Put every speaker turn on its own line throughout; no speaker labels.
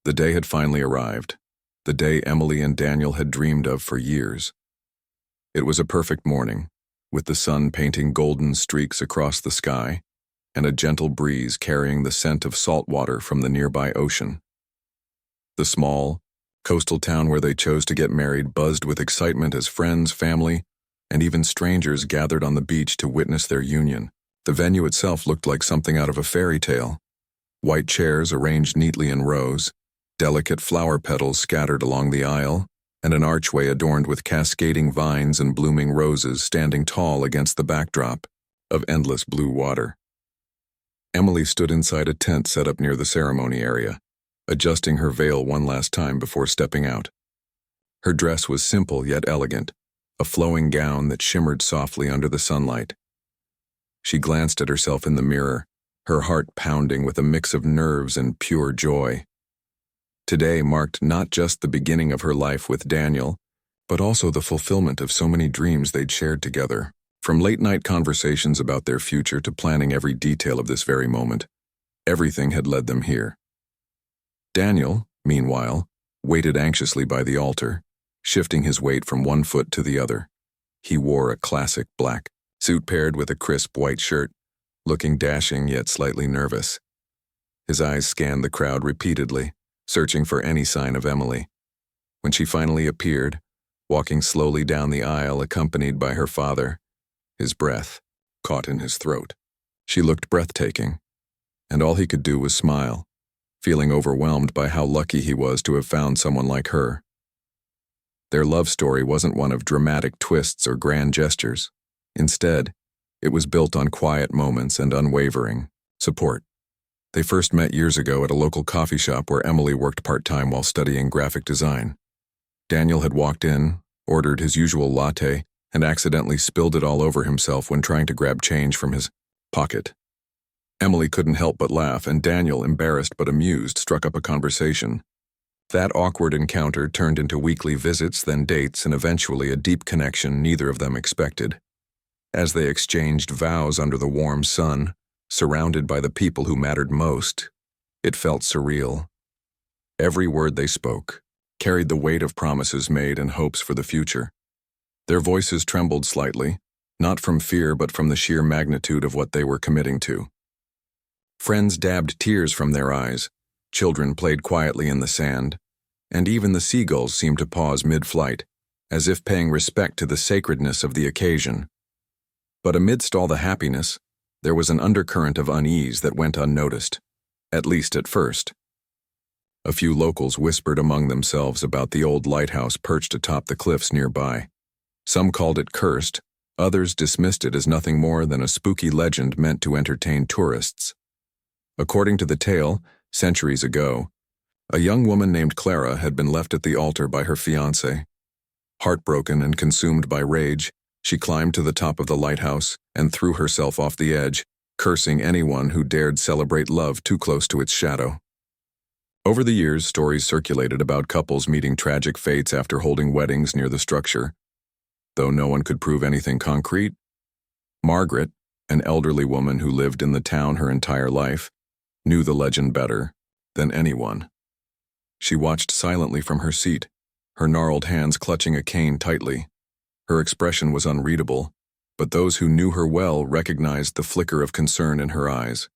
The day had finally arrived, the day Emily and Daniel had dreamed of for years. It was a perfect morning, with the sun painting golden streaks across the sky and a gentle breeze carrying the scent of salt water from the nearby ocean. The small, coastal town where they chose to get married buzzed with excitement as friends, family, and even strangers gathered on the beach to witness their union. The venue itself looked like something out of a fairy tale. White chairs arranged neatly in rows, delicate flower petals scattered along the aisle, and an archway adorned with cascading vines and blooming roses standing tall against the backdrop of endless blue water. Emily stood inside a tent set up near the ceremony area, adjusting her veil one last time before stepping out. Her dress was simple yet elegant, a flowing gown that shimmered softly under the sunlight. She glanced at herself in the mirror, her heart pounding with a mix of nerves and pure joy. Today marked not just the beginning of her life with Daniel, but also the fulfillment of so many dreams they'd shared together. From late-night conversations about their future to planning every detail of this very moment, everything had led them here. Daniel, meanwhile, waited anxiously by the altar, shifting his weight from one foot to the other. He wore a classic black suit paired with a crisp white shirt, looking dashing yet slightly nervous. His eyes scanned the crowd repeatedly, searching for any sign of Emily. When she finally appeared, walking slowly down the aisle accompanied by her father, his breath caught in his throat. She looked breathtaking, and all he could do was smile, feeling overwhelmed by how lucky he was to have found someone like her. Their love story wasn't one of dramatic twists or grand gestures. Instead, it was built on quiet moments and unwavering support. They first met years ago at a local coffee shop where Emily worked part-time while studying graphic design. Daniel had walked in, ordered his usual latte, and accidentally spilled it all over himself when trying to grab change from his pocket. Emily couldn't help but laugh, and Daniel, embarrassed but amused, struck up a conversation. That awkward encounter turned into weekly visits, then dates, and eventually a deep connection neither of them expected. As they exchanged vows under the warm sun, surrounded by the people who mattered most, it felt surreal. Every word they spoke carried the weight of promises made and hopes for the future. Their voices trembled slightly, not from fear but from the sheer magnitude of what they were committing to. Friends dabbed tears from their eyes, children played quietly in the sand, and even the seagulls seemed to pause mid-flight, as if paying respect to the sacredness of the occasion. But amidst all the happiness, there was an undercurrent of unease that went unnoticed, at least at first. A few locals whispered among themselves about the old lighthouse perched atop the cliffs nearby. Some called it cursed, others dismissed it as nothing more than a spooky legend meant to entertain tourists. According to the tale, centuries ago, a young woman named Clara had been left at the altar by her fiancé. Heartbroken and consumed by rage, she climbed to the top of the lighthouse and threw herself off the edge, cursing anyone who dared celebrate love too close to its shadow. Over the years, stories circulated about couples meeting tragic fates after holding weddings near the structure. Though no one could prove anything concrete, Margaret, an elderly woman who lived in the town her entire life, knew the legend better than anyone. She watched silently from her seat, her gnarled hands clutching a cane tightly. Her expression was unreadable, but those who knew her well recognized the flicker of concern in her eyes.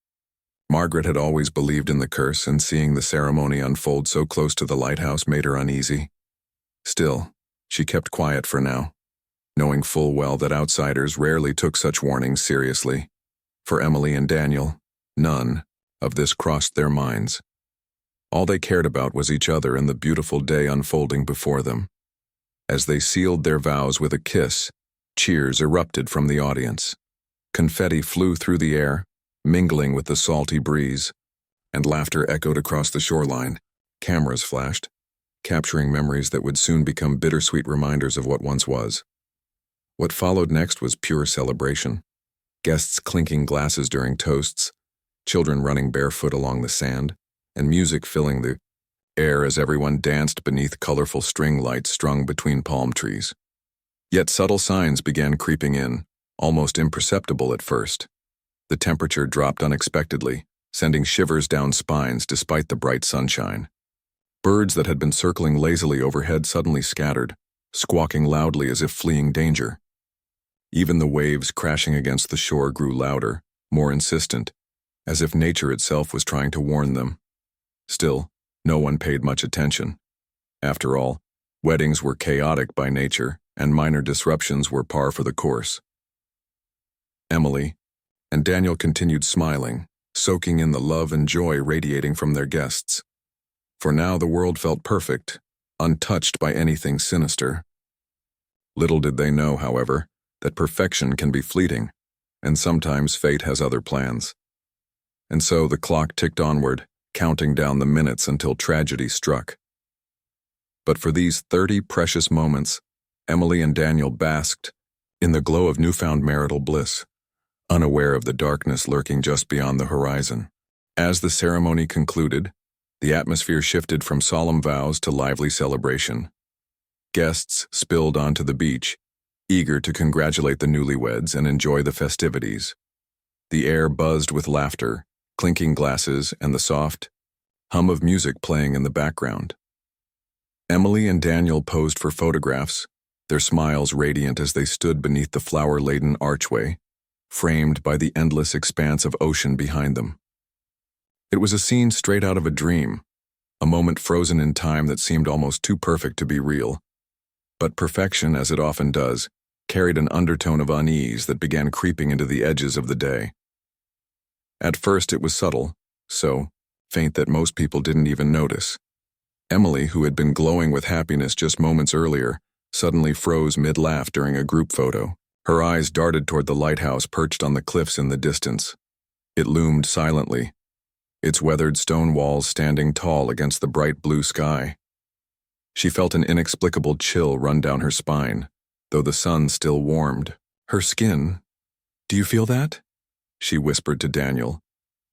Margaret had always believed in the curse, and seeing the ceremony unfold so close to the lighthouse made her uneasy. Still, she kept quiet for now, knowing full well that outsiders rarely took such warnings seriously. For Emily and Daniel, none of this crossed their minds. All they cared about was each other and the beautiful day unfolding before them. As they sealed their vows with a kiss, cheers erupted from the audience. Confetti flew through the air, mingling with the salty breeze, and laughter echoed across the shoreline. Cameras flashed, capturing memories that would soon become bittersweet reminders of what once was. What followed next was pure celebration. Guests clinking glasses during toasts, children running barefoot along the sand, and music filling the air as everyone danced beneath colorful string lights strung between palm trees. Yet subtle signs began creeping in, almost imperceptible at first. The temperature dropped unexpectedly, sending shivers down spines despite the bright sunshine. Birds that had been circling lazily overhead suddenly scattered, squawking loudly as if fleeing danger. Even the waves crashing against the shore grew louder, more insistent, as if nature itself was trying to warn them. Still, no one paid much attention. After all, weddings were chaotic by nature, and minor disruptions were par for the course. Emily and Daniel continued smiling, soaking in the love and joy radiating from their guests. For now the world felt perfect, untouched by anything sinister. Little did they know, however, that perfection can be fleeting, and sometimes fate has other plans. And so the clock ticked onward, counting down the minutes until tragedy struck. But for these 30 precious moments, Emily and Daniel basked in the glow of newfound marital bliss, unaware of the darkness lurking just beyond the horizon. As the ceremony concluded, the atmosphere shifted from solemn vows to lively celebration. Guests spilled onto the beach, eager to congratulate the newlyweds and enjoy the festivities. The air buzzed with laughter, clinking glasses, and the soft hum of music playing in the background. Emily and Daniel posed for photographs, their smiles radiant as they stood beneath the flower-laden archway, framed by the endless expanse of ocean behind them. It was a scene straight out of a dream, a moment frozen in time that seemed almost too perfect to be real. But perfection, as it often does, carried an undertone of unease that began creeping into the edges of the day. At first it was subtle, so faint that most people didn't even notice. Emily, who had been glowing with happiness just moments earlier, suddenly froze mid-laugh during a group photo. Her eyes darted toward the lighthouse perched on the cliffs in the distance. It loomed silently, its weathered stone walls standing tall against the bright blue sky. She felt an inexplicable chill run down her spine, though the sun still warmed her skin. "Do you feel that?" she whispered to Daniel,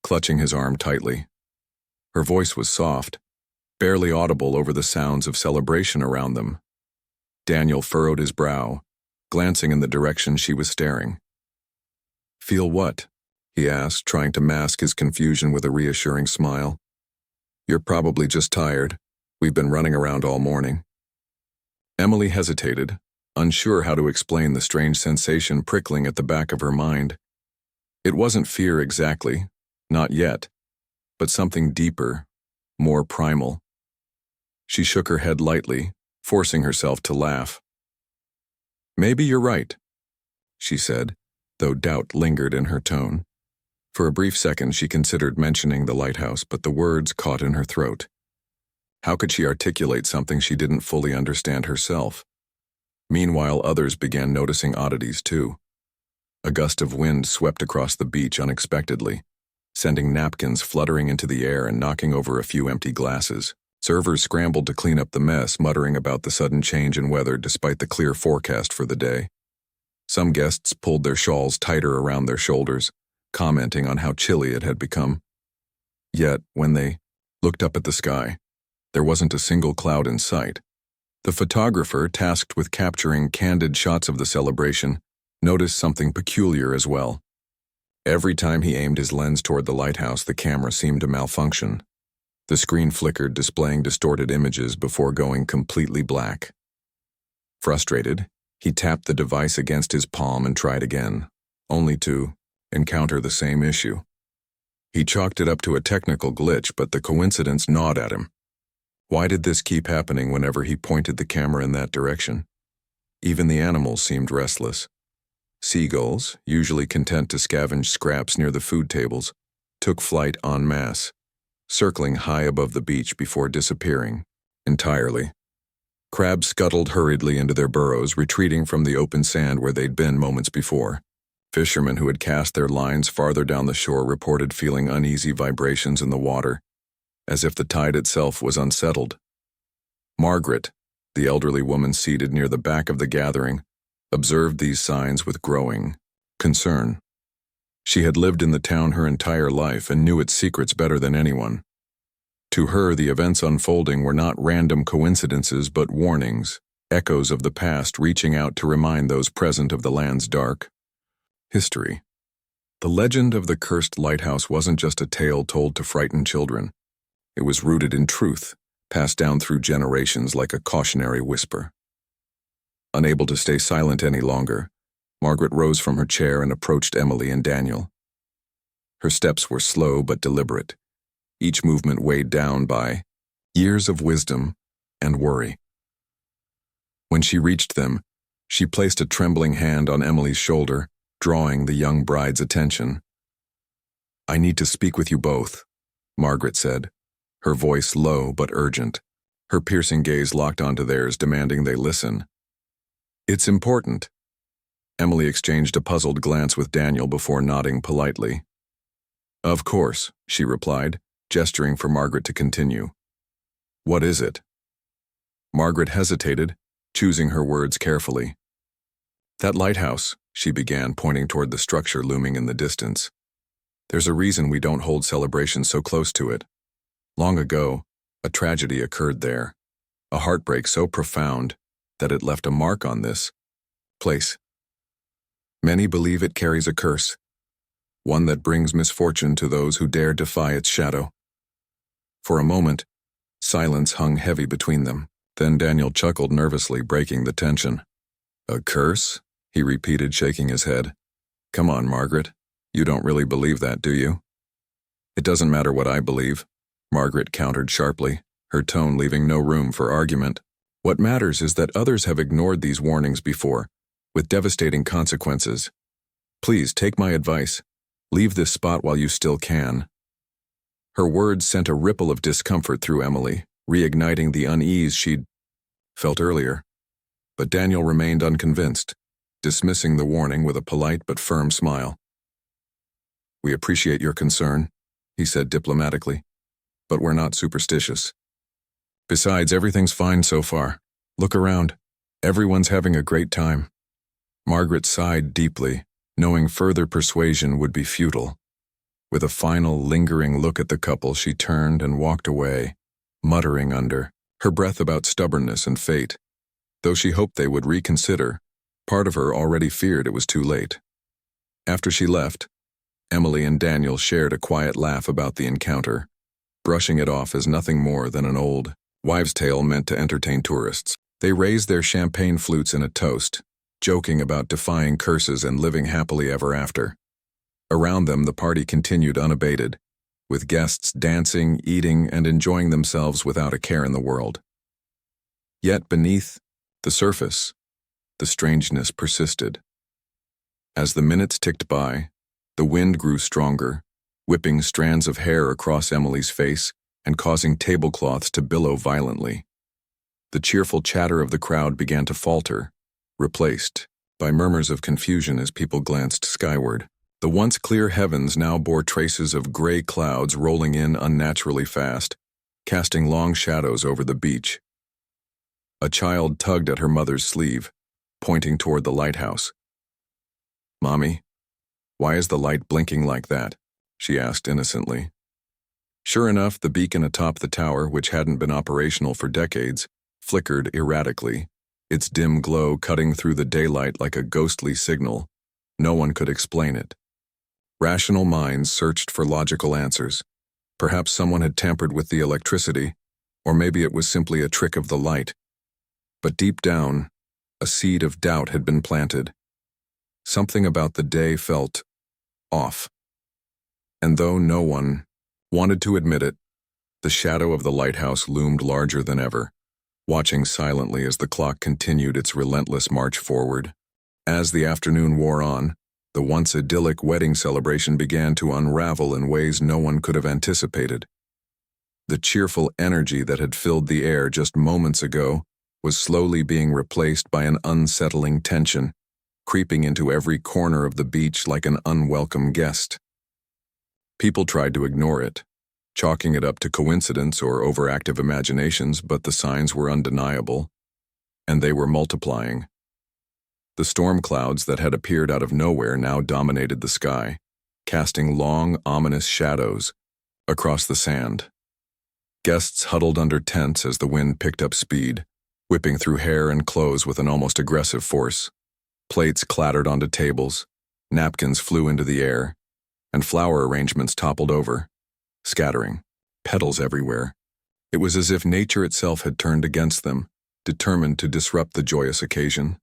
clutching his arm tightly. Her voice was soft, barely audible over the sounds of celebration around them. Daniel furrowed his brow, glancing in the direction she was staring. "Feel what?" he asked, trying to mask his confusion with a reassuring smile. "You're probably just tired. We've been running around all morning." Emily hesitated, unsure how to explain the strange sensation prickling at the back of her mind. It wasn't fear exactly, not yet, but something deeper, more primal. She shook her head lightly, forcing herself to laugh. "Maybe you're right," she said, though doubt lingered in her tone. For a brief second she considered mentioning the lighthouse, but the words caught in her throat. How could she articulate something she didn't fully understand herself? Meanwhile, others began noticing oddities too. A gust of wind swept across the beach unexpectedly, sending napkins fluttering into the air and knocking over a few empty glasses. Servers scrambled to clean up the mess, muttering about the sudden change in weather despite the clear forecast for the day. Some guests pulled their shawls tighter around their shoulders, commenting on how chilly it had become. Yet, when they looked up at the sky, there wasn't a single cloud in sight. The photographer, tasked with capturing candid shots of the celebration, noticed something peculiar as well. Every time he aimed his lens toward the lighthouse, the camera seemed to malfunction. The screen flickered, displaying distorted images before going completely black. Frustrated, he tapped the device against his palm and tried again, only to encounter the same issue. He chalked it up to a technical glitch, but the coincidence gnawed at him. Why did this keep happening whenever he pointed the camera in that direction? Even the animals seemed restless. Seagulls, usually content to scavenge scraps near the food tables, took flight en masse, circling high above the beach before disappearing entirely. Crabs scuttled hurriedly into their burrows, retreating from the open sand where they'd been moments before. Fishermen who had cast their lines farther down the shore reported feeling uneasy vibrations in the water, as if the tide itself was unsettled. Margaret, the elderly woman seated near the back of the gathering, observed these signs with growing concern. She had lived in the town her entire life and knew its secrets better than anyone. To her, the events unfolding were not random coincidences but warnings, echoes of the past reaching out to remind those present of the land's dark history. The legend of the cursed lighthouse wasn't just a tale told to frighten children. It was rooted in truth, passed down through generations like a cautionary whisper. Unable to stay silent any longer, Margaret rose from her chair and approached Emily and Daniel. Her steps were slow but deliberate, each movement weighed down by years of wisdom and worry. When she reached them, she placed a trembling hand on Emily's shoulder, drawing the young bride's attention. "I need to speak with you both," Margaret said, her voice low but urgent, her piercing gaze locked onto theirs, demanding they listen. "It's important." Emily exchanged a puzzled glance with Daniel before nodding politely. "Of course," she replied, gesturing for Margaret to continue. "What is it?" Margaret hesitated, choosing her words carefully. "That lighthouse," she began, pointing toward the structure looming in the distance. "There's a reason we don't hold celebrations so close to it. Long ago, a tragedy occurred there, a heartbreak so profound that it left a mark on this place. Many believe it carries a curse, one that brings misfortune to those who dare defy its shadow." For a moment, silence hung heavy between them. Then Daniel chuckled nervously, breaking the tension. "A curse?" he repeated, shaking his head. "Come on, Margaret. You don't really believe that, do you?" "It doesn't matter what I believe," Margaret countered sharply, her tone leaving no room for argument. "What matters is that others have ignored these warnings before, with devastating consequences. Please take my advice. Leave this spot while you still can." Her words sent a ripple of discomfort through Emily, reigniting the unease she'd felt earlier. But Daniel remained unconvinced, dismissing the warning with a polite but firm smile. "We appreciate your concern," he said diplomatically, "but we're not superstitious. Besides, everything's fine so far. Look around. Everyone's having a great time." Margaret sighed deeply, knowing further persuasion would be futile. With a final, lingering look at the couple, she turned and walked away, muttering under her breath about stubbornness and fate. Though she hoped they would reconsider, part of her already feared it was too late. After she left, Emily and Daniel shared a quiet laugh about the encounter, brushing it off as nothing more than an old wives' tale meant to entertain tourists. They raised their champagne flutes in a toast, joking about defying curses and living happily ever after. Around them, the party continued unabated, with guests dancing, eating, and enjoying themselves without a care in the world. Yet beneath the surface, the strangeness persisted. As the minutes ticked by, the wind grew stronger, whipping strands of hair across Emily's face and causing tablecloths to billow violently. The cheerful chatter of the crowd began to falter, replaced by murmurs of confusion as people glanced skyward. The once clear heavens now bore traces of gray clouds rolling in unnaturally fast, casting long shadows over the beach. A child tugged at her mother's sleeve, pointing toward the lighthouse. "Mommy, why is the light blinking like that?" she asked innocently. Sure enough, the beacon atop the tower, which hadn't been operational for decades, flickered erratically, its dim glow cutting through the daylight like a ghostly signal. No one could explain it. Rational minds searched for logical answers. Perhaps someone had tampered with the electricity, or maybe it was simply a trick of the light. But deep down, a seed of doubt had been planted. Something about the day felt off. And though no one wanted to admit it, the shadow of the lighthouse loomed larger than ever, watching silently as the clock continued its relentless march forward. As the afternoon wore on, the once idyllic wedding celebration began to unravel in ways no one could have anticipated. The cheerful energy that had filled the air just moments ago was slowly being replaced by an unsettling tension, creeping into every corner of the beach like an unwelcome guest. People tried to ignore it, chalking it up to coincidence or overactive imaginations, but the signs were undeniable, and they were multiplying. The storm clouds that had appeared out of nowhere now dominated the sky, casting long, ominous shadows across the sand. Guests huddled under tents as the wind picked up speed, whipping through hair and clothes with an almost aggressive force. Plates clattered onto tables, napkins flew into the air, and flower arrangements toppled over, scattering petals everywhere. It was as if nature itself had turned against them, determined to disrupt the joyous occasion.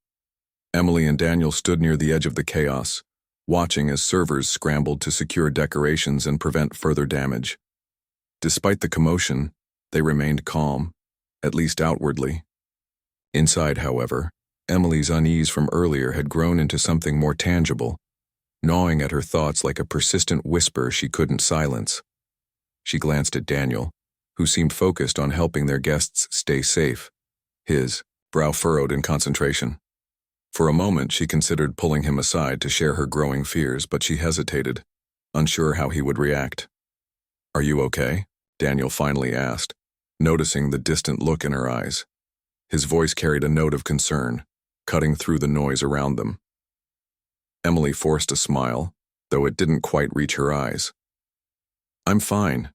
Emily and Daniel stood near the edge of the chaos, watching as servers scrambled to secure decorations and prevent further damage. Despite the commotion, they remained calm, at least outwardly. Inside, however, Emily's unease from earlier had grown into something more tangible, gnawing at her thoughts like a persistent whisper she couldn't silence. She glanced at Daniel, who seemed focused on helping their guests stay safe, his brow furrowed in concentration. For a moment, she considered pulling him aside to share her growing fears, but she hesitated, unsure how he would react. "Are you okay?" Daniel finally asked, noticing the distant look in her eyes. His voice carried a note of concern, cutting through the noise around them. Emily forced a smile, though it didn't quite reach her eyes. "I'm fine,"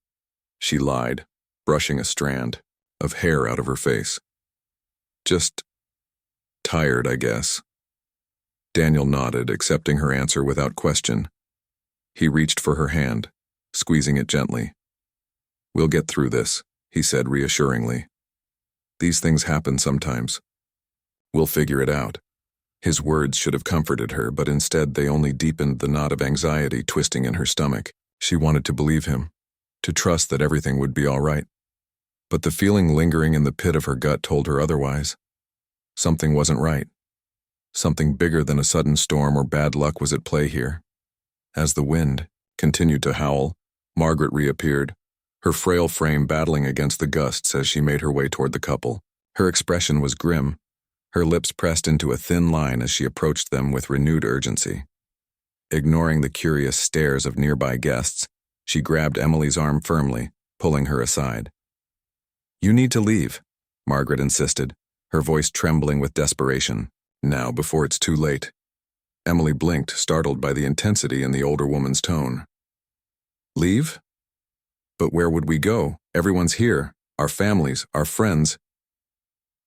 she lied, brushing a strand of hair out of her face. "Just tired, I guess." Daniel nodded, accepting her answer without question. He reached for her hand, squeezing it gently. "We'll get through this," he said reassuringly. "These things happen sometimes. We'll figure it out." His words should have comforted her, but instead they only deepened the knot of anxiety twisting in her stomach. She wanted to believe him, to trust that everything would be all right. But the feeling lingering in the pit of her gut told her otherwise. Something wasn't right. Something bigger than a sudden storm or bad luck was at play here. As the wind continued to howl, Margaret reappeared, her frail frame battling against the gusts as she made her way toward the couple. Her expression was grim, her lips pressed into a thin line as she approached them with renewed urgency. Ignoring the curious stares of nearby guests, she grabbed Emily's arm firmly, pulling her aside. "You need to leave," Margaret insisted, her voice trembling with desperation. "Now, before it's too late." Emily blinked, startled by the intensity in the older woman's tone. "Leave? But where would we go? Everyone's here, our families, our friends."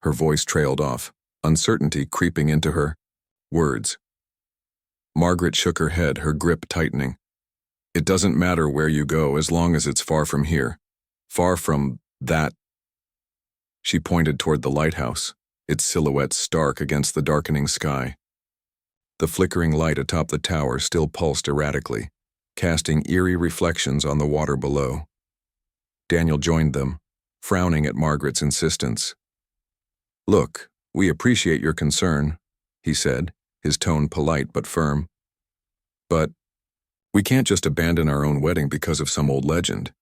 Her voice trailed off, uncertainty creeping into her words. Margaret shook her head, her grip tightening. "It doesn't matter where you go as long as it's far from here. Far from that." She pointed toward the lighthouse, its silhouette stark against the darkening sky. The flickering light atop the tower still pulsed erratically, casting eerie reflections on the water below. Daniel joined them, frowning at Margaret's insistence. "Look, we appreciate your concern," he said, his tone polite but firm. "But we can't just abandon our own wedding because of some old legend.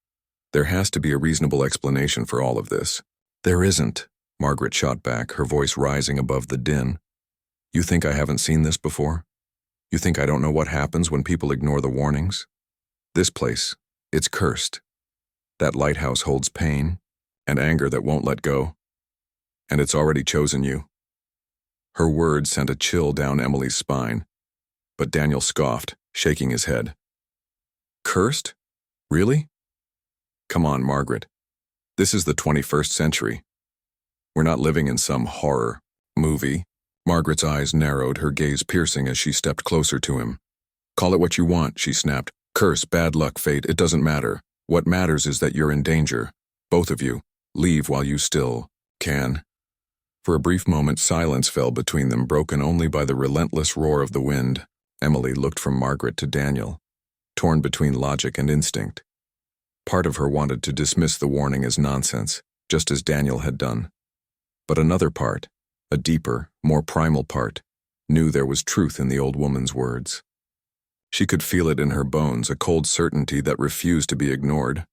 There has to be a reasonable explanation for all of this." "There isn't," Margaret shot back, her voice rising above the din. "You think I haven't seen this before? You think I don't know what happens when people ignore the warnings? This place, it's cursed. That lighthouse holds pain and anger that won't let go. And it's already chosen you." Her words sent a chill down Emily's spine, but Daniel scoffed, shaking his head. "Cursed? Really? Come on, Margaret. This is the 21st century. We're not living in some horror movie." Margaret's eyes narrowed, her gaze piercing as she stepped closer to him. "Call it what you want," she snapped. "Curse, bad luck, fate, it doesn't matter. What matters is that you're in danger. Both of you. Leave while you still can." For a brief moment, silence fell between them, broken only by the relentless roar of the wind. Emily looked from Margaret to Daniel, torn between logic and instinct. Part of her wanted to dismiss the warning as nonsense, just as Daniel had done. But another part, a deeper, more primal part, knew there was truth in the old woman's words. She could feel it in her bones, a cold certainty that refused to be ignored.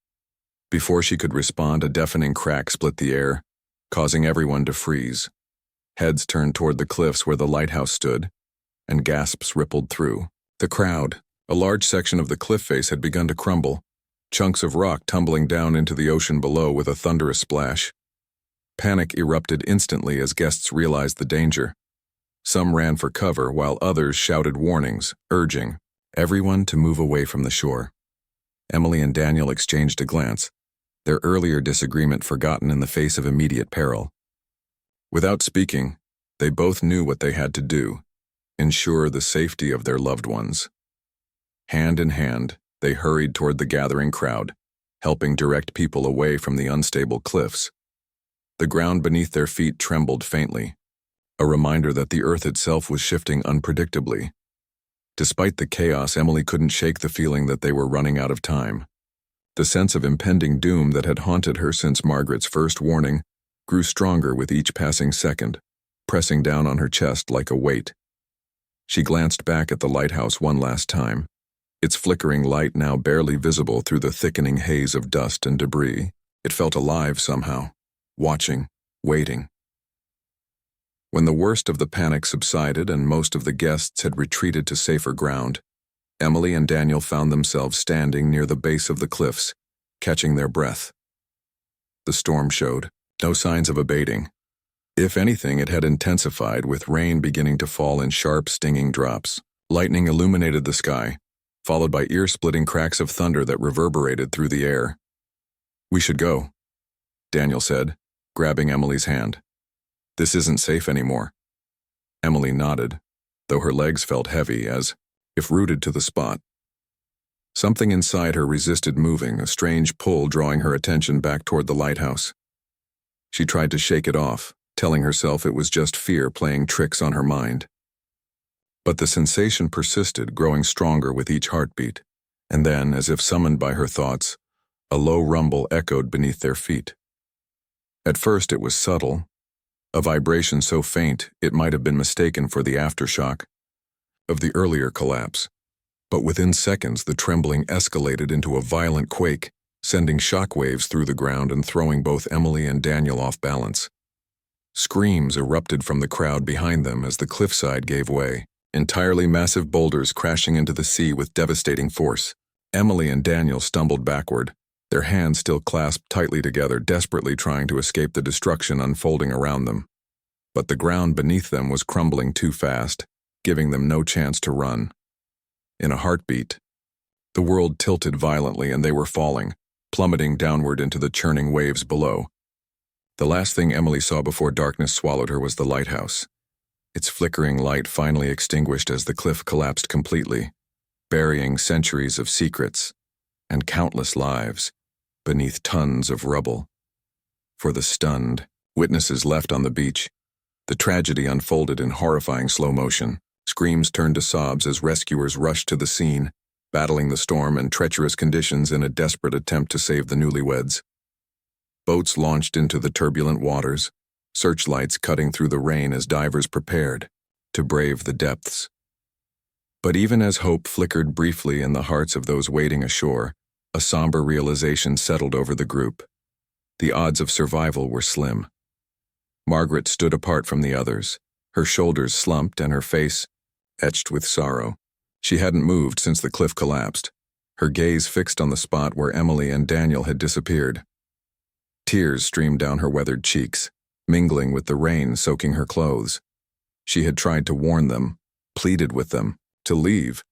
Before she could respond, a deafening crack split the air, causing everyone to freeze. Heads turned toward the cliffs where the lighthouse stood, and gasps rippled through the crowd. A large section of the cliff face had begun to crumble, chunks of rock tumbling down into the ocean below with a thunderous splash. Panic erupted instantly as guests realized the danger. Some ran for cover while others shouted warnings, urging everyone to move away from the shore. Emily and Daniel exchanged a glance, their earlier disagreement forgotten in the face of immediate peril. Without speaking, they both knew what they had to do: ensure the safety of their loved ones. Hand in hand, they hurried toward the gathering crowd, helping direct people away from the unstable cliffs. The ground beneath their feet trembled faintly, a reminder that the earth itself was shifting unpredictably. Despite the chaos, Emily couldn't shake the feeling that they were running out of time. The sense of impending doom that had haunted her since Margaret's first warning grew stronger with each passing second, pressing down on her chest like a weight. She glanced back at the lighthouse one last time, its flickering light now barely visible through the thickening haze of dust and debris. It felt alive somehow, watching, waiting. When the worst of the panic subsided and most of the guests had retreated to safer ground, Emily and Daniel found themselves standing near the base of the cliffs, catching their breath. The storm showed no signs of abating. If anything, it had intensified, with rain beginning to fall in sharp, stinging drops. Lightning illuminated the sky, followed by ear-splitting cracks of thunder that reverberated through the air. "We should go," Daniel said, grabbing Emily's hand. "This isn't safe anymore." Emily nodded, though her legs felt heavy, as if rooted to the spot. Something inside her resisted moving, a strange pull drawing her attention back toward the lighthouse. She tried to shake it off, telling herself it was just fear playing tricks on her mind. But the sensation persisted, growing stronger with each heartbeat, and then, as if summoned by her thoughts, a low rumble echoed beneath their feet. At first it was subtle, a vibration so faint it might have been mistaken for the aftershock of the earlier collapse. But within seconds the trembling escalated into a violent quake, sending shockwaves through the ground and throwing both Emily and Daniel off balance. Screams erupted from the crowd behind them as the cliffside gave way, entirely massive boulders crashing into the sea with devastating force. Emily and Daniel stumbled backward, their hands still clasped tightly together, desperately trying to escape the destruction unfolding around them. But the ground beneath them was crumbling too fast, giving them no chance to run. In a heartbeat, the world tilted violently and they were falling, plummeting downward into the churning waves below. The last thing Emily saw before darkness swallowed her was the lighthouse, its flickering light finally extinguished as the cliff collapsed completely, burying centuries of secrets and countless lives beneath tons of rubble. For the stunned witnesses left on the beach, the tragedy unfolded in horrifying slow motion. Screams turned to sobs as rescuers rushed to the scene, battling the storm and treacherous conditions in a desperate attempt to save the newlyweds. Boats launched into the turbulent waters, searchlights cutting through the rain as divers prepared to brave the depths. But even as hope flickered briefly in the hearts of those waiting ashore, a somber realization settled over the group. The odds of survival were slim. Margaret stood apart from the others, her shoulders slumped and her face etched with sorrow. She hadn't moved since the cliff collapsed, her gaze fixed on the spot where Emily and Daniel had disappeared. Tears streamed down her weathered cheeks, mingling with the rain soaking her clothes. She had tried to warn them, pleaded with them, to leave,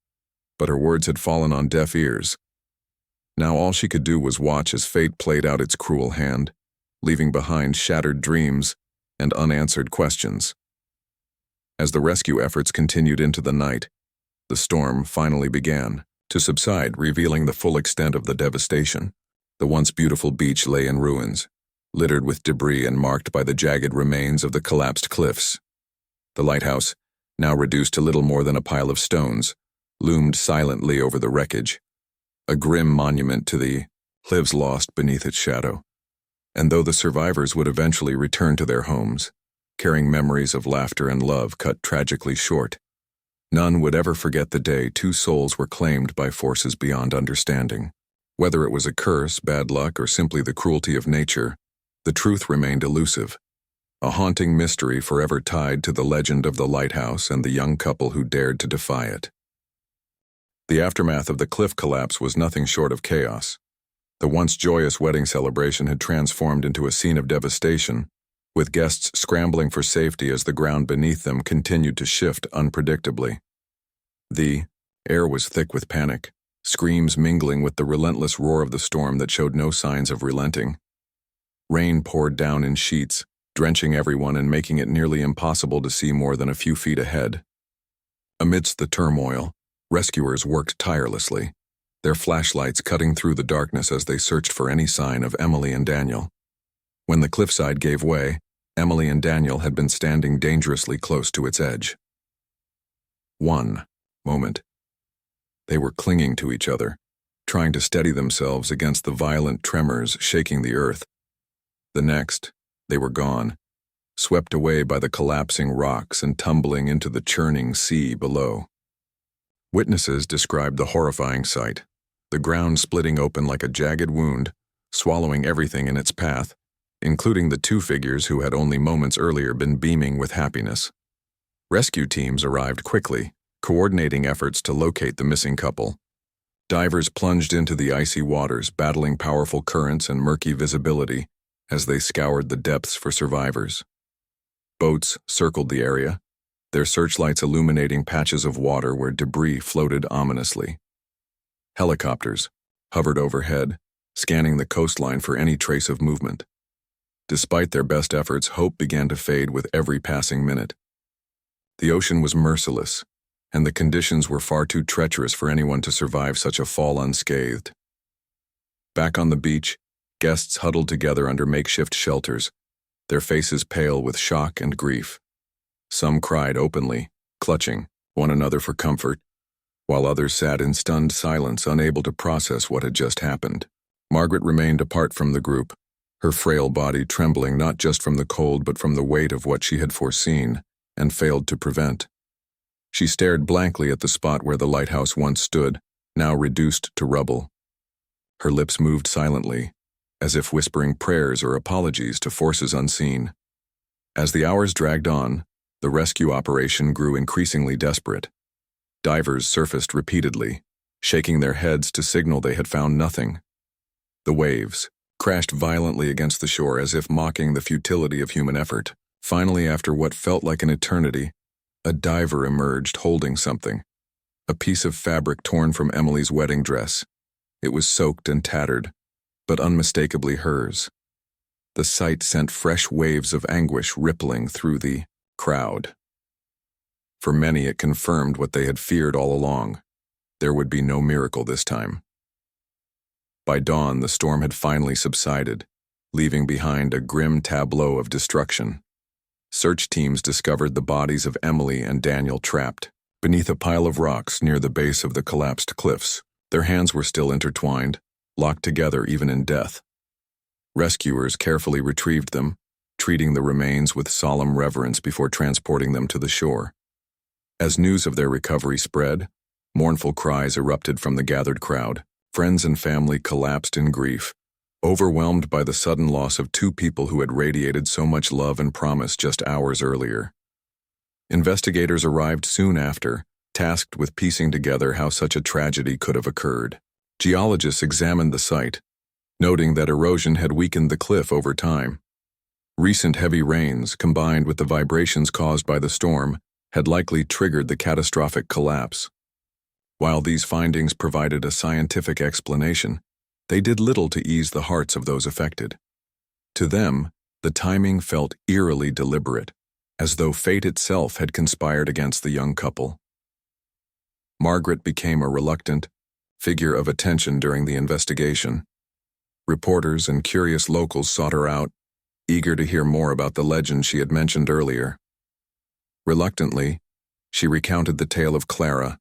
but her words had fallen on deaf ears. Now all she could do was watch as fate played out its cruel hand, leaving behind shattered dreams and unanswered questions. As the rescue efforts continued into the night, the storm finally began to subside, revealing the full extent of the devastation. The once beautiful beach lay in ruins, littered with debris and marked by the jagged remains of the collapsed cliffs. The lighthouse, now reduced to little more than a pile of stones, loomed silently over the wreckage, a grim monument to the lives lost beneath its shadow. And though the survivors would eventually return to their homes, carrying memories of laughter and love cut tragically short, none would ever forget the day two souls were claimed by forces beyond understanding. Whether it was a curse, bad luck, or simply the cruelty of nature, the truth remained elusive, a haunting mystery forever tied to the legend of the lighthouse and the young couple who dared to defy it. The aftermath of the cliff collapse was nothing short of chaos. The once joyous wedding celebration had transformed into a scene of devastation, with guests scrambling for safety as the ground beneath them continued to shift unpredictably. The air was thick with panic, screams mingling with the relentless roar of the storm that showed no signs of relenting. Rain poured down in sheets, drenching everyone and making it nearly impossible to see more than a few feet ahead. Amidst the turmoil, rescuers worked tirelessly, their flashlights cutting through the darkness as they searched for any sign of Emily and Daniel. When the cliffside gave way, Emily and Daniel had been standing dangerously close to its edge. One moment. They were clinging to each other, trying to steady themselves against the violent tremors shaking the earth. The next, they were gone, swept away by the collapsing rocks and tumbling into the churning sea below. Witnesses described the horrifying sight, the ground splitting open like a jagged wound, swallowing everything in its path, including the two figures who had only moments earlier been beaming with happiness. Rescue teams arrived quickly, coordinating efforts to locate the missing couple. Divers plunged into the icy waters, battling powerful currents and murky visibility as they scoured the depths for survivors. Boats circled the area, their searchlights illuminating patches of water where debris floated ominously. Helicopters hovered overhead, scanning the coastline for any trace of movement. Despite their best efforts, hope began to fade with every passing minute. The ocean was merciless, and the conditions were far too treacherous for anyone to survive such a fall unscathed. Back on the beach, guests huddled together under makeshift shelters, their faces pale with shock and grief. Some cried openly, clutching one another for comfort, while others sat in stunned silence, unable to process what had just happened. Margaret remained apart from the group, her frail body trembling not just from the cold but from the weight of what she had foreseen and failed to prevent. She stared blankly at the spot where the lighthouse once stood, now reduced to rubble. Her lips moved silently, as if whispering prayers or apologies to forces unseen. As the hours dragged on, the rescue operation grew increasingly desperate. Divers surfaced repeatedly, shaking their heads to signal they had found nothing. The waves crashed violently against the shore as if mocking the futility of human effort. Finally, after what felt like an eternity, a diver emerged holding something. A piece of fabric torn from Emily's wedding dress. It was soaked and tattered, but unmistakably hers. The sight sent fresh waves of anguish rippling through the crowd. For many, it confirmed what they had feared all along. There would be no miracle this time. By dawn, the storm had finally subsided, leaving behind a grim tableau of destruction. Search teams discovered the bodies of Emily and Daniel trapped beneath a pile of rocks near the base of the collapsed cliffs. Their hands were still intertwined, locked together even in death. Rescuers carefully retrieved them, treating the remains with solemn reverence before transporting them to the shore. As news of their recovery spread, mournful cries erupted from the gathered crowd. Friends and family collapsed in grief, overwhelmed by the sudden loss of two people who had radiated so much love and promise just hours earlier. Investigators arrived soon after, tasked with piecing together how such a tragedy could have occurred. Geologists examined the site, noting that erosion had weakened the cliff over time. Recent heavy rains, combined with the vibrations caused by the storm, had likely triggered the catastrophic collapse. While these findings provided a scientific explanation, they did little to ease the hearts of those affected. To them, the timing felt eerily deliberate, as though fate itself had conspired against the young couple. Margaret became a reluctant figure of attention during the investigation. Reporters and curious locals sought her out, eager to hear more about the legend she had mentioned earlier. Reluctantly, she recounted the tale of Clara,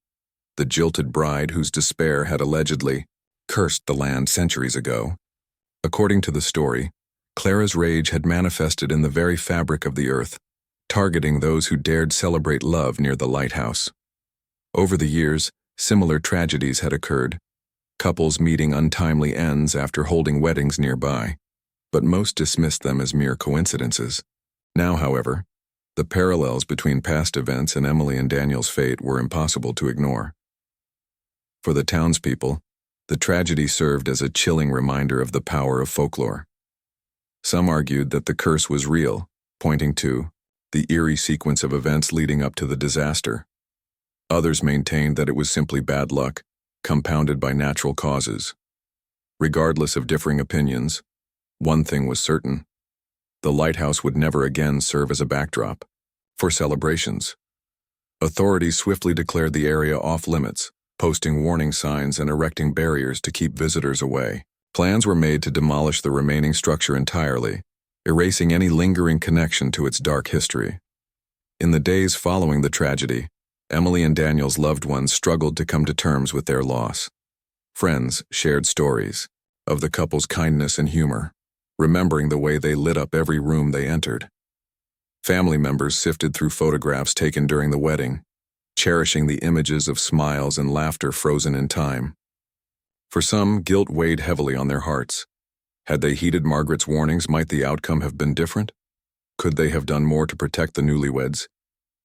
the jilted bride whose despair had allegedly cursed the land centuries ago. According to the story, Clara's rage had manifested in the very fabric of the earth, targeting those who dared celebrate love near the lighthouse. Over the years, similar tragedies had occurred, couples meeting untimely ends after holding weddings nearby, but most dismissed them as mere coincidences. Now, however, the parallels between past events and Emily and Daniel's fate were impossible to ignore. For the townspeople, the tragedy served as a chilling reminder of the power of folklore. Some argued that the curse was real, pointing to the eerie sequence of events leading up to the disaster. Others maintained that it was simply bad luck, compounded by natural causes. Regardless of differing opinions, one thing was certain: the lighthouse would never again serve as a backdrop for celebrations. Authorities swiftly declared the area off-limits, posting warning signs and erecting barriers to keep visitors away. Plans were made to demolish the remaining structure entirely, erasing any lingering connection to its dark history. In the days following the tragedy, Emily and Daniel's loved ones struggled to come to terms with their loss. Friends shared stories of the couple's kindness and humor, remembering the way they lit up every room they entered. Family members sifted through photographs taken during the wedding, cherishing the images of smiles and laughter frozen in time. For some, guilt weighed heavily on their hearts. Had they heeded Margaret's warnings, might the outcome have been different? Could they have done more to protect the newlyweds?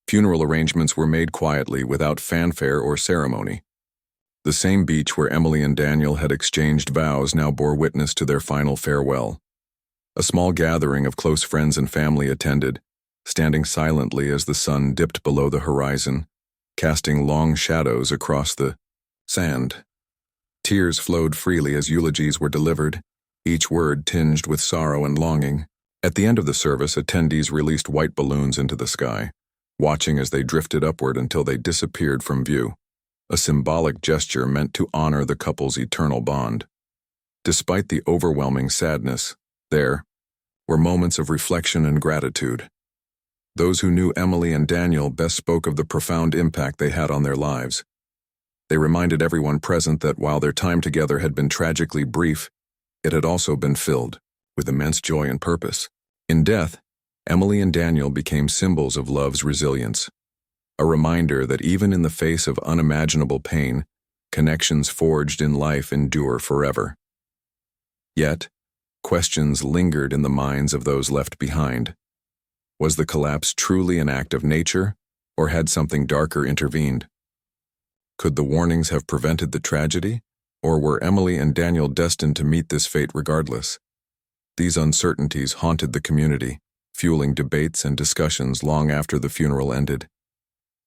Funeral arrangements were made quietly, without fanfare or ceremony. The same beach where Emily and Daniel had exchanged vows now bore witness to their final farewell. A small gathering of close friends and family attended, standing silently as the sun dipped below the horizon, casting long shadows across the sand. Tears flowed freely as eulogies were delivered, each word tinged with sorrow and longing. At the end of the service, attendees released white balloons into the sky, watching as they drifted upward until they disappeared from view, a symbolic gesture meant to honor the couple's eternal bond. Despite the overwhelming sadness, there were moments of reflection and gratitude. Those who knew Emily and Daniel best spoke of the profound impact they had on their lives. They reminded everyone present that while their time together had been tragically brief, it had also been filled with immense joy and purpose. In death, Emily and Daniel became symbols of love's resilience, a reminder that even in the face of unimaginable pain, connections forged in life endure forever. Yet, questions lingered in the minds of those left behind. Was the collapse truly an act of nature, or had something darker intervened? Could the warnings have prevented the tragedy, or were Emily and Daniel destined to meet this fate regardless? These uncertainties haunted the community, fueling debates and discussions long after the funeral ended.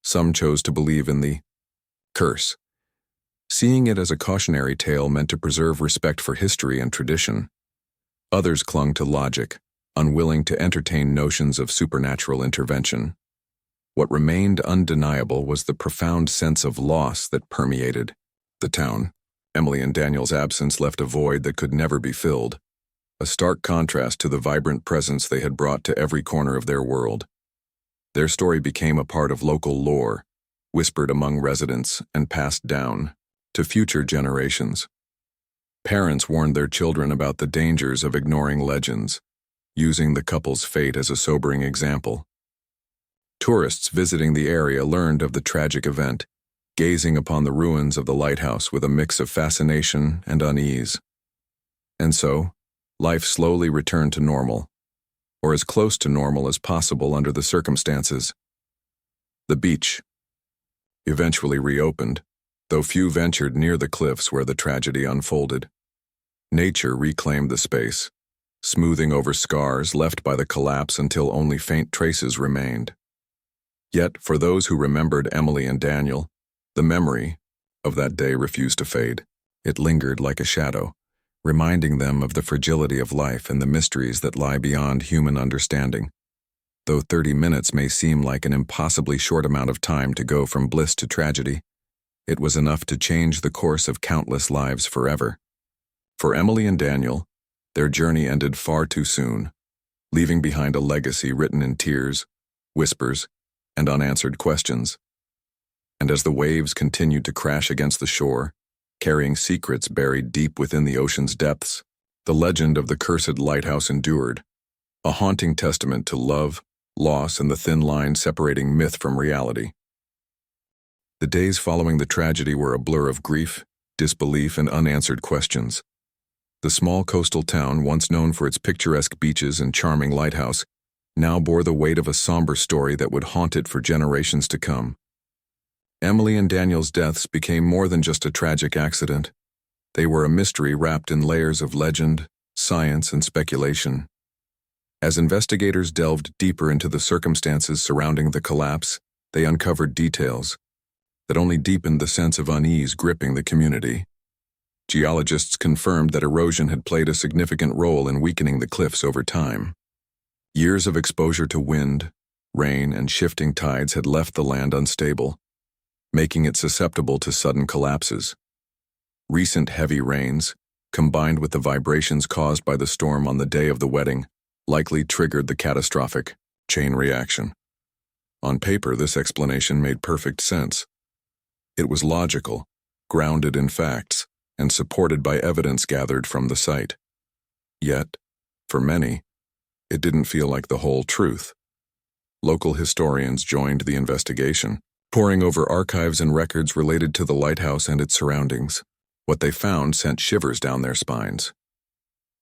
Some chose to believe in the curse, seeing it as a cautionary tale meant to preserve respect for history and tradition. Others clung to logic, unwilling to entertain notions of supernatural intervention. What remained undeniable was the profound sense of loss that permeated the town. Emily and Daniel's absence left a void that could never be filled, a stark contrast to the vibrant presence they had brought to every corner of their world. Their story became a part of local lore, whispered among residents and passed down to future generations. Parents warned their children about the dangers of ignoring legends, using the couple's fate as a sobering example. Tourists visiting the area learned of the tragic event, gazing upon the ruins of the lighthouse with a mix of fascination and unease. And so, life slowly returned to normal, or as close to normal as possible under the circumstances. The beach eventually reopened, though few ventured near the cliffs where the tragedy unfolded. Nature reclaimed the space, smoothing over scars left by the collapse until only faint traces remained. Yet, for those who remembered Emily and Daniel, the memory of that day refused to fade. It lingered like a shadow, reminding them of the fragility of life and the mysteries that lie beyond human understanding. Though 30 minutes may seem like an impossibly short amount of time to go from bliss to tragedy, it was enough to change the course of countless lives forever. For Emily and Daniel, their journey ended far too soon, leaving behind a legacy written in tears, whispers, and unanswered questions. And as the waves continued to crash against the shore, carrying secrets buried deep within the ocean's depths, the legend of the cursed lighthouse endured, a haunting testament to love, loss, and the thin line separating myth from reality. The days following the tragedy were a blur of grief, disbelief, and unanswered questions. The small coastal town, once known for its picturesque beaches and charming lighthouse, now bore the weight of a somber story that would haunt it for generations to come. Emily and Daniel's deaths became more than just a tragic accident. They were a mystery wrapped in layers of legend, science, and speculation. As investigators delved deeper into the circumstances surrounding the collapse, they uncovered details that only deepened the sense of unease gripping the community. Geologists confirmed that erosion had played a significant role in weakening the cliffs over time. Years of exposure to wind, rain, and shifting tides had left the land unstable, making it susceptible to sudden collapses. Recent heavy rains, combined with the vibrations caused by the storm on the day of the wedding, likely triggered the catastrophic chain reaction. On paper, this explanation made perfect sense. It was logical, grounded in facts, and supported by evidence gathered from the site. Yet, for many, it didn't feel like the whole truth. Local historians joined the investigation, poring over archives and records related to the lighthouse and its surroundings. What they found sent shivers down their spines.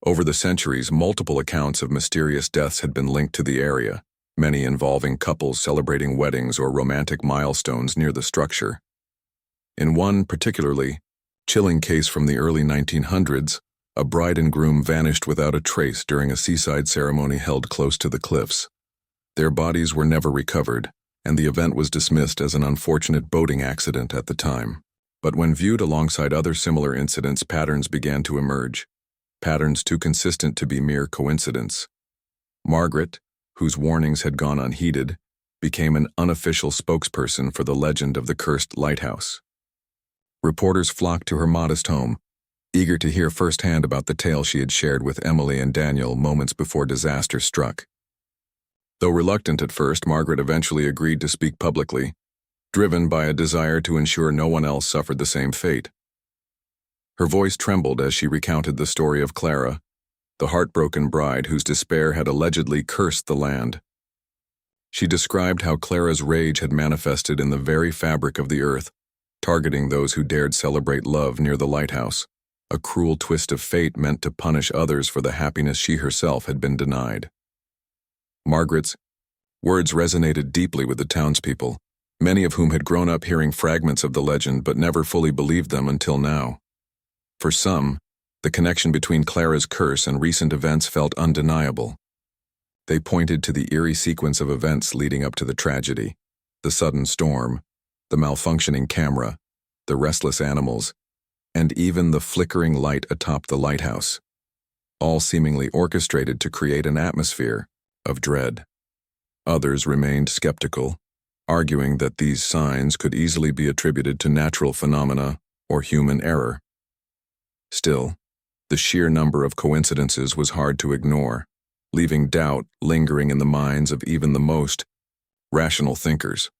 Over the centuries, multiple accounts of mysterious deaths had been linked to the area, many involving couples celebrating weddings or romantic milestones near the structure. In one particularly chilling case from the early 1900s, a bride and groom vanished without a trace during a seaside ceremony held close to the cliffs. Their bodies were never recovered, and the event was dismissed as an unfortunate boating accident at the time. But when viewed alongside other similar incidents, patterns began to emerge, patterns too consistent to be mere coincidence. Margaret, whose warnings had gone unheeded, became an unofficial spokesperson for the legend of the cursed lighthouse. Reporters flocked to her modest home, eager to hear firsthand about the tale she had shared with Emily and Daniel moments before disaster struck. Though reluctant at first, Margaret eventually agreed to speak publicly, driven by a desire to ensure no one else suffered the same fate. Her voice trembled as she recounted the story of Clara, the heartbroken bride whose despair had allegedly cursed the land. She described how Clara's rage had manifested in the very fabric of the earth, targeting those who dared celebrate love near the lighthouse, a cruel twist of fate meant to punish others for the happiness she herself had been denied. Margaret's words resonated deeply with the townspeople, many of whom had grown up hearing fragments of the legend but never fully believed them until now. For some, the connection between Clara's curse and recent events felt undeniable. They pointed to the eerie sequence of events leading up to the tragedy: the sudden storm, the malfunctioning camera, the restless animals, and even the flickering light atop the lighthouse, all seemingly orchestrated to create an atmosphere of dread. Others remained skeptical, arguing that these signs could easily be attributed to natural phenomena or human error. Still, the sheer number of coincidences was hard to ignore, leaving doubt lingering in the minds of even the most rational thinkers.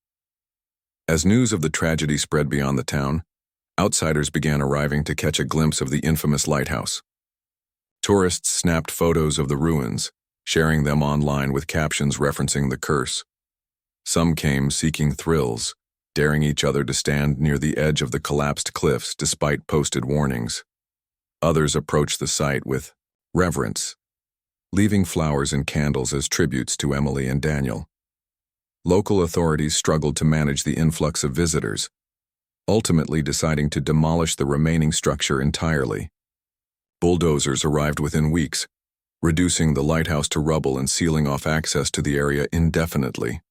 As news of the tragedy spread beyond the town, outsiders began arriving to catch a glimpse of the infamous lighthouse. Tourists snapped photos of the ruins, sharing them online with captions referencing the curse. Some came seeking thrills, daring each other to stand near the edge of the collapsed cliffs despite posted warnings. Others approached the site with reverence, leaving flowers and candles as tributes to Emily and Daniel. Local authorities struggled to manage the influx of visitors, ultimately deciding to demolish the remaining structure entirely. Bulldozers arrived within weeks, reducing the lighthouse to rubble and sealing off access to the area indefinitely.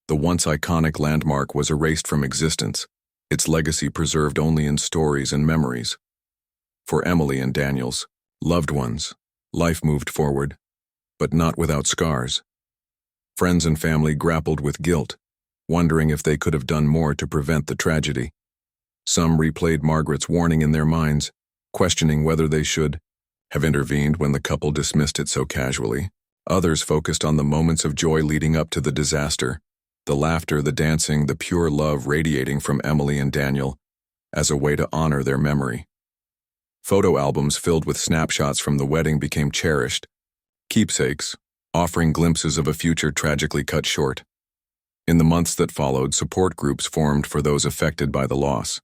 The once iconic landmark was erased from existence, its legacy preserved only in stories and memories. For Emily and Daniel's loved ones, life moved forward, but not without scars. Friends and family grappled with guilt, wondering if they could have done more to prevent the tragedy. Some replayed Margaret's warning in their minds, questioning whether they should have intervened when the couple dismissed it so casually. Others focused on the moments of joy leading up to the disaster, the laughter, the dancing, the pure love radiating from Emily and Daniel, as a way to honor their memory. Photo albums filled with snapshots from the wedding became cherished keepsakes, offering glimpses of a future tragically cut short. In the months that followed, support groups formed for those affected by the loss.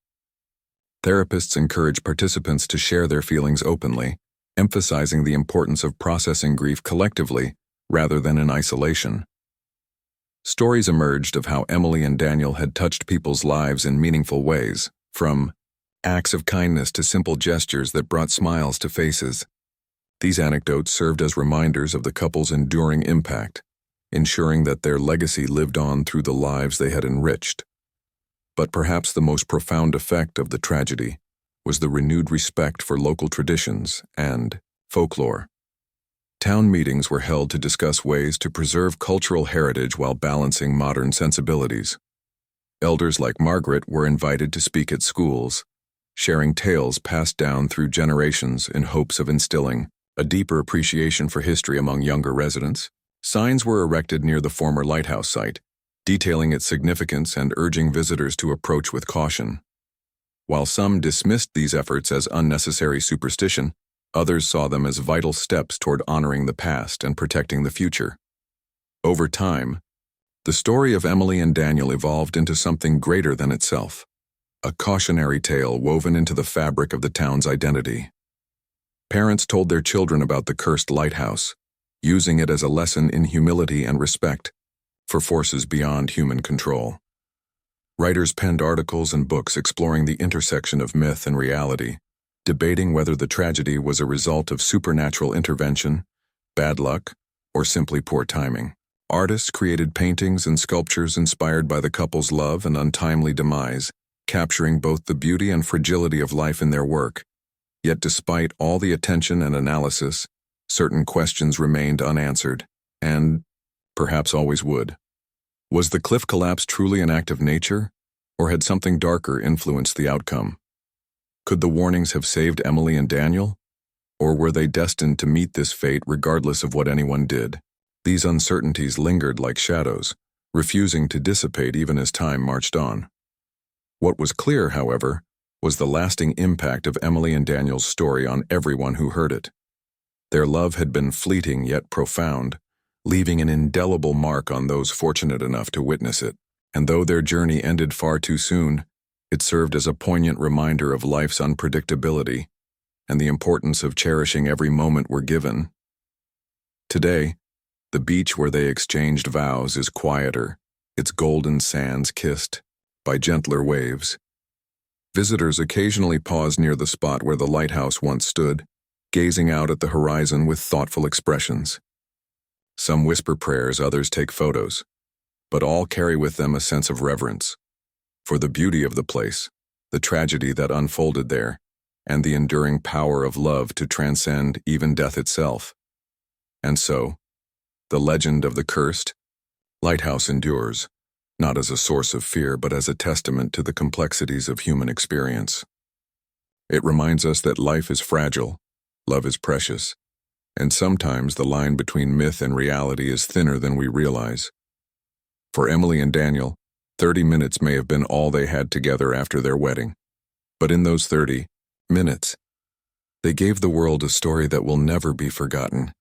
Therapists encouraged participants to share their feelings openly, emphasizing the importance of processing grief collectively rather than in isolation. Stories emerged of how Emily and Daniel had touched people's lives in meaningful ways, from acts of kindness to simple gestures that brought smiles to faces. These anecdotes served as reminders of the couple's enduring impact, ensuring that their legacy lived on through the lives they had enriched. But perhaps the most profound effect of the tragedy was the renewed respect for local traditions and folklore. Town meetings were held to discuss ways to preserve cultural heritage while balancing modern sensibilities. Elders like Margaret were invited to speak at schools, sharing tales passed down through generations in hopes of instilling a deeper appreciation for history among younger residents. Signs were erected near the former lighthouse site, detailing its significance and urging visitors to approach with caution. While some dismissed these efforts as unnecessary superstition, others saw them as vital steps toward honoring the past and protecting the future. Over time, the story of Emily and Daniel evolved into something greater than itself, a cautionary tale woven into the fabric of the town's identity. Parents told their children about the cursed lighthouse, using it as a lesson in humility and respect for forces beyond human control. Writers penned articles and books exploring the intersection of myth and reality, debating whether the tragedy was a result of supernatural intervention, bad luck, or simply poor timing. Artists created paintings and sculptures inspired by the couple's love and untimely demise, capturing both the beauty and fragility of life in their work. Yet despite all the attention and analysis, certain questions remained unanswered, and perhaps always would. Was the cliff collapse truly an act of nature, or had something darker influenced the outcome? Could the warnings have saved Emily and Daniel, or were they destined to meet this fate regardless of what anyone did? These uncertainties lingered like shadows, refusing to dissipate even as time marched on. What was clear, however, was the lasting impact of Emily and Daniel's story on everyone who heard it. Their love had been fleeting yet profound, leaving an indelible mark on those fortunate enough to witness it. And though their journey ended far too soon, it served as a poignant reminder of life's unpredictability and the importance of cherishing every moment we're given. Today, the beach where they exchanged vows is quieter, its golden sands kissed by gentler waves. Visitors occasionally pause near the spot where the lighthouse once stood, gazing out at the horizon with thoughtful expressions. Some whisper prayers, others take photos, but all carry with them a sense of reverence for the beauty of the place, the tragedy that unfolded there, and the enduring power of love to transcend even death itself. And so, the legend of the cursed lighthouse endures, not as a source of fear, but as a testament to the complexities of human experience. It reminds us that life is fragile, love is precious, and sometimes the line between myth and reality is thinner than we realize. For Emily and Daniel, 30 minutes may have been all they had together after their wedding. But in those 30 minutes, they gave the world a story that will never be forgotten.